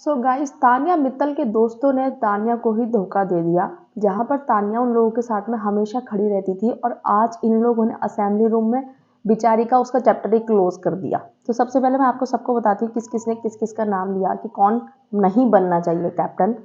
So guys, Tania Mittal के दोस्तों ने तानिया को ही धोखा दे दिया। जहां पर तानिया उन लोगों के साथ में हमेशा खड़ी रहती थी और आज इन लोगों ने असेंबली रूम में बिचारी का उसका चैप्टर ही क्लोज कर दिया। तो सबसे पहले मैं आपको सबको बताती हूँ किस किस ने किस किस का नाम लिया कि कौन नहीं बनना चाहिए कैप्टन।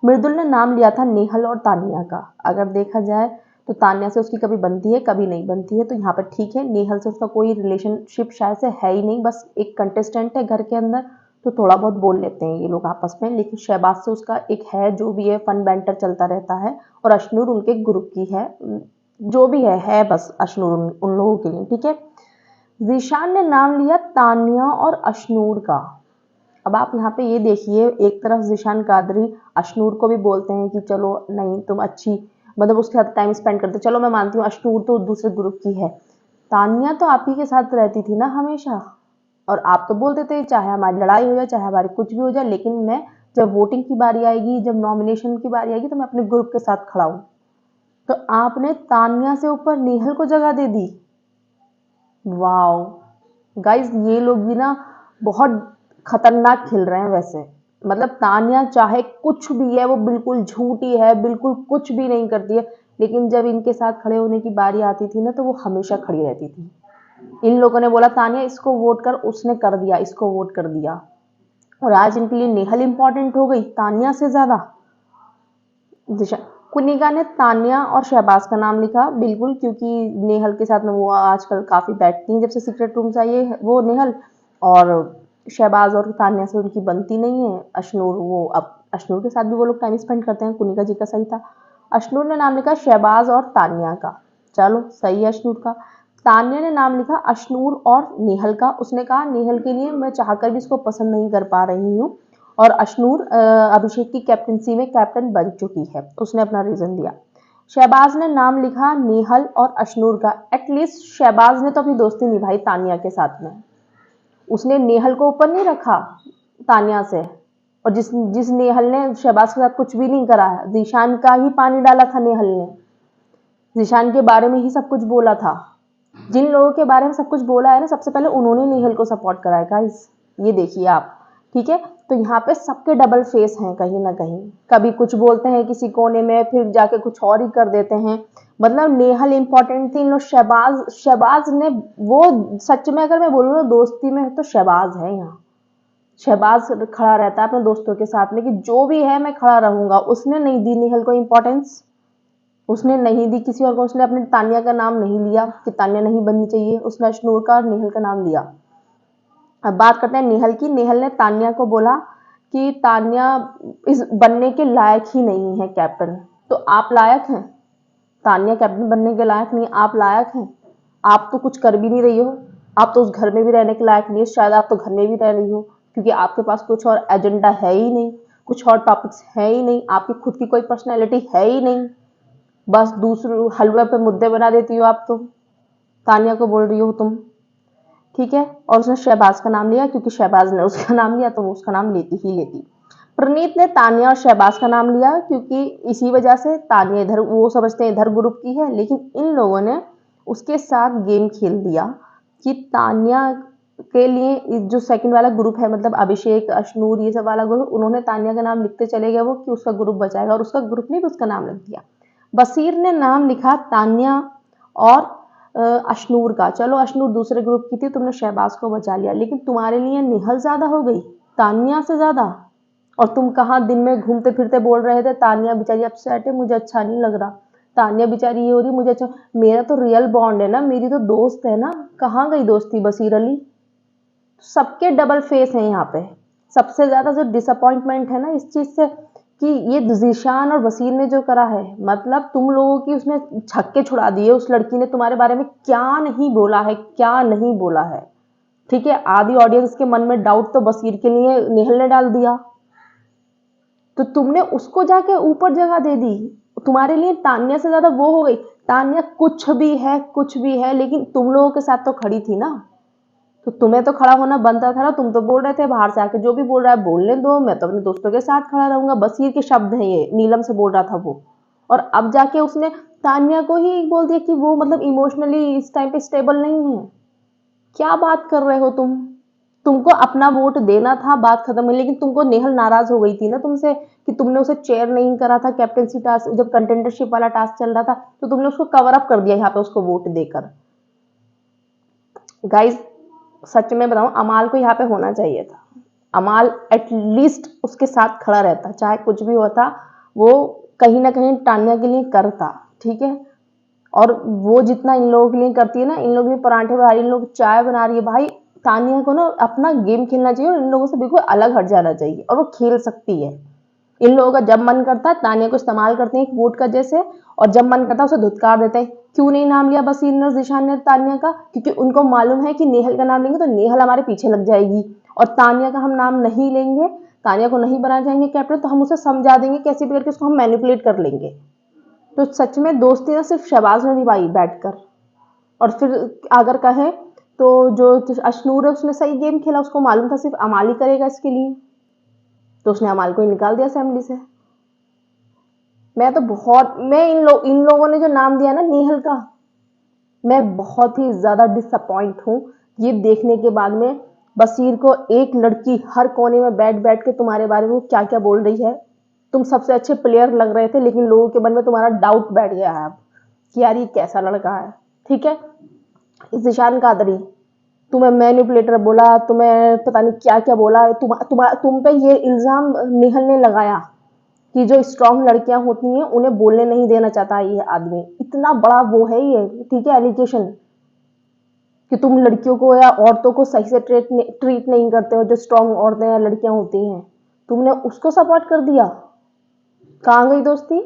मृदुल ने नाम लिया था नेहल और तानिया का। अगर देखा जाए तो तानिया से उसकी कभी बनती है कभी नहीं बनती है, तो यहाँ पर ठीक है। नेहल से उसका कोई रिलेशनशिप शायद से है ही नहीं, बस एक कंटेस्टेंट है घर के अंदर, तो थोड़ा बहुत बोल लेते हैं ये लोग आपस में। लेकिन शहबाज से उसका एक है, जो भी है फन बैंटर चलता रहता है। और अशनूर उनके ग्रुप की है, जो भी है बस अशनूर उन लोगों के लिए ठीक है। जीशान ने नाम लिया तानिया और अशनूर का। अब आप यहाँ पे ये देखिए, एक तरफ जीशान कादरी अशनूर को भी बोलते हैं कि चलो नहीं तुम अच्छी, मतलब उसके साथ टाइम स्पेंड करते, चलो मैं मानती हूँ अशनूर तो दूसरे ग्रुप की है, तानिया तो आप ही के साथ रहती थी ना हमेशा, और आप तो बोलते थे चाहे हमारी लड़ाई हो जाए चाहे हमारी कुछ भी हो जाए, लेकिन मैं जब वोटिंग की बारी आएगी, जब नॉमिनेशन की बारी आएगी, तो मैं अपने ग्रुप के साथ खड़ा हूँ। तो आपने तानिया से ऊपर नेहल को जगह दे दी। वाओ गाइस, ये लोग भी ना बहुत खतरनाक खेल रहे हैं वैसे। मतलब तानिया चाहे कुछ भी है, वो बिल्कुल झूठी है, बिल्कुल कुछ भी नहीं करती है, लेकिन जब इनके साथ खड़े होने की बारी आती थी ना, तो वो हमेशा खड़ी रहती थी। इन लोगों ने बोला तानिया इसको वोट कर, उसने कर दिया, इसको वोट कर दिया। और आज इनके लिए नेहल इंपॉर्टेंट हो गई तानिया से ज्यादा। दिशा कुनिका ने तानिया और शहबाज का नाम लिखा, बिल्कुल, क्योंकि नेहल के साथ में वो आजकल काफी बैठती हैं, जब से सीक्रेट रूम से आई है वो नेहल। और शहबाज और तानिया से उनकी बनती नहीं है। अशनूर, वो अब अशनूर के साथ भी वो लोग टाइम स्पेंड करते हैं, कुनिका जी का सही था। अशनूर ने नाम लिखा शहबाज और तानिया का, चलो सही है अशनूर का। तानिया ने नाम लिखा अशनूर और नेहल का। उसने कहा नेहल के लिए मैं चाहकर भी इसको पसंद नहीं कर पा रही हूँ, और अशनूर अभिषेक की कैप्टनसी में कैप्टन बन चुकी है, उसने अपना रीजन दिया। शहबाज ने नाम लिखा नेहल और अशनूर का। एटलीस्ट शहबाज ने तो अपनी दोस्ती निभाई तानिया के साथ में, उसने नेहल को ऊपर नहीं रखा तानिया से। और जिस जिस नेहल ने शहबाज के साथ कुछ भी नहीं करा है, जीशान का ही पानी डाला था नेहल ने, जीशान के बारे में ही सब कुछ बोला था। जिन लोगों के बारे में सब कुछ बोला है ना, सबसे पहले उन्होंने नेहल को सपोर्ट करा है गाइस, ये देखिए आप ठीक है। तो यहाँ पे सबके डबल फेस हैं कहीं ना कहीं, कभी कुछ बोलते हैं किसी कोने में, फिर जाके कुछ और ही कर देते हैं। मतलब नेहल इंपॉर्टेंट थी, इन लोग शहबाज शहबाज ने वो, सच में अगर मैं बोलूँ ना दोस्ती में तो शहबाज है यहाँ। शहबाज खड़ा रहता है अपने दोस्तों के साथ में कि जो भी है मैं खड़ा रहूंगा। उसने नहीं दी नेहल को इंपॉर्टेंस, उसने नहीं दी किसी और को। उसने अपने तानिया का नाम नहीं लिया कि तानिया नहीं बननी चाहिए, उसने अशनूर का और नेहल का नाम लिया। अब बात करते हैं नेहल की। नेहल ने तानिया को बोला कि तानिया इस बनने के लायक ही नहीं है कैप्टन। तो आप लायक हैं, तानिया कैप्टन बनने के लायक नहीं, आप लायक हैं। आप तो कुछ कर भी नहीं रही हो, आप तो उस घर में भी रहने के लायक नहीं हो, शायद आप तो घर में भी रह रही हो, क्योंकि आपके पास कुछ और एजेंडा है ही नहीं, कुछ और टॉपिक्स है ही नहीं, आपकी खुद की कोई पर्सनैलिटी है ही नहीं। बस दूसरे हलवे पे मुद्दे बना देती हो आप, तो तानिया को बोल रही हो तुम, ठीक है। और उसने शहबाज का नाम लिया, क्योंकि शहबाज ने उसका नाम लिया तो वो उसका नाम लेती ही लेती। प्रणीत ने तानिया और शहबाज का नाम लिया, क्योंकि इसी वजह से तानिया इधर, वो समझते हैं इधर ग्रुप की है, लेकिन इन लोगों ने उसके साथ गेम खेल दिया कि तानिया के लिए जो सेकंड वाला ग्रुप है, मतलब अभिषेक अशनूर ये सब वाला ग्रुप, उन्होंने तानिया का नाम लिखते चले गए वो कि उसका ग्रुप बचाएगा, और उसका ग्रुप नहीं, उसका नाम लिख दिया। बसीर ने नाम लिखा तानिया और अशनूर का। चलो अशनूर दूसरे ग्रुप की थी, तुमने शहबाज को बचा लिया, लेकिन तुम्हारे लिए नेहल ज्यादा हो गई तानिया से ज्यादा। और तुम कहाँ दिन में घूमते फिरते बोल रहे थे तानिया बेचारी अपसेट है, मुझे अच्छा नहीं लग रहा, तानिया बेचारी ये हो रही, मुझे अच्छा। मेरा तो रियल बॉन्ड है ना, मेरी तो दोस्त है ना, कहाँ गई दोस्ती बसीर अली। सबके डबल फेस है यहाँ पे। सबसे ज्यादा जो डिसअपॉइंटमेंट है ना इस चीज से, कि ये जीशान और वसीर ने जो करा है, मतलब तुम लोगों की उसने छक्के छुड़ा दिए। उस लड़की ने तुम्हारे बारे में क्या नहीं बोला है, क्या नहीं बोला है, ठीक है। आधी ऑडियंस के मन में डाउट तो बसीर के लिए नेहल ने डाल दिया, तो तुमने उसको जाके ऊपर जगह दे दी। तुम्हारे लिए तानिया से ज्यादा वो हो गई। तानिया कुछ भी है, कुछ भी है, लेकिन तुम लोगों के साथ तो खड़ी थी ना, तो तुम्हें तो खड़ा होना बनता था ना। तुम तो बोल रहे थे बाहर से आके जो भी बोल रहा है बोलने दो, मैं तो अपने दोस्तों के साथ खड़ा रहूंगा। बसीर के शब्द हैं ये, नीलम से बोल रहा था वो। और अब जाके उसने तानिया को ही बोल दिया कि वो मतलब इमोशनली इस टाइम पे स्टेबल नहीं है। क्या बात कर रहे हो तुम। तुमको अपना वोट देना था, बात खत्म हुई। लेकिन तुमको नेहल नाराज हो गई थी ना तुमसे कि तुमने उसे चेयर नहीं करा था कैप्टनसी टास्क, जब कंटेंडरशिप वाला टास्क चल रहा था तो तुमने उसको कवर अप कर दिया यहाँ पे उसको वोट देकर। गाइज सच में बताऊं, अमाल को यहाँ पे होना चाहिए था। अमाल एटलीस्ट उसके साथ खड़ा रहता, चाहे कुछ भी होता, वो कहीं ना कहीं तान्या के लिए करता, ठीक है। और वो जितना इन लोगों के लिए करती है ना, इन लोगों ने पराठे बना रही है, इन लोग चाय बना रही है, भाई तानिया को ना अपना गेम खेलना चाहिए और इन लोगों से बिल्कुल अलग हट जाना चाहिए, और वो खेल सकती है। इन लोगों का जब मन करता है तानिया को इस्तेमाल करते हैं एक वोट का जैसे, और जब मन करता है उसे धुतकार देते हैं। क्यों नहीं नाम लिया बसीर ने, जिशान ने तानिया का? क्योंकि उनको मालूम है कि नेहल का नाम लेंगे तो नेहल हमारे पीछे लग जाएगी, और तानिया का हम नाम नहीं लेंगे, तानिया को नहीं बनाना चाहेंगे कैप्टन, तो हम उसे समझा देंगे कैसे भी करके, उसको हम मैनिपुलेट कर लेंगे। तो सच में दोस्ती ना सिर्फ शहबाज ने निभाई बैठकर। और फिर अगर कहें तो जो अशनूर है उसने सही गेम खेला, उसको मालूम था सिर्फ अमाल ही करेगा इसके लिए, तो उसने अमाल को ही निकाल दिया असेंबली से। मैं इन लोगों ने जो नाम दिया ना नेहल का, मैं बहुत ही ज्यादा डिसअपॉइंट हूँ ये देखने के बाद में। बसीर को एक लड़की हर कोने में बैठ बैठ के तुम्हारे बारे में क्या क्या बोल रही है। तुम सबसे अच्छे प्लेयर लग रहे थे, लेकिन लोगों के मन में तुम्हारा डाउट बैठ गया है अब कि यार ये कैसा लड़का है, ठीक है। जिशान कादरी, तुम्हें मैनिपुलेटर बोला, तुम्हें पता नहीं क्या क्या बोला, तुम पे ये इल्जाम नेहल ने लगाया कि जो स्ट्रांग लड़कियां होती हैं उन्हें बोलने नहीं देना चाहता ये आदमी। इतना बड़ा वो है ये, ठीक है, एलिगेशन कि तुम लड़कियों को या औरतों को सही से ट्रीट नहीं करते हो, जो स्ट्रांग औरतें या लड़कियां होती हैं, तुमने उसको सपोर्ट कर दिया। कहाँ गई दोस्ती?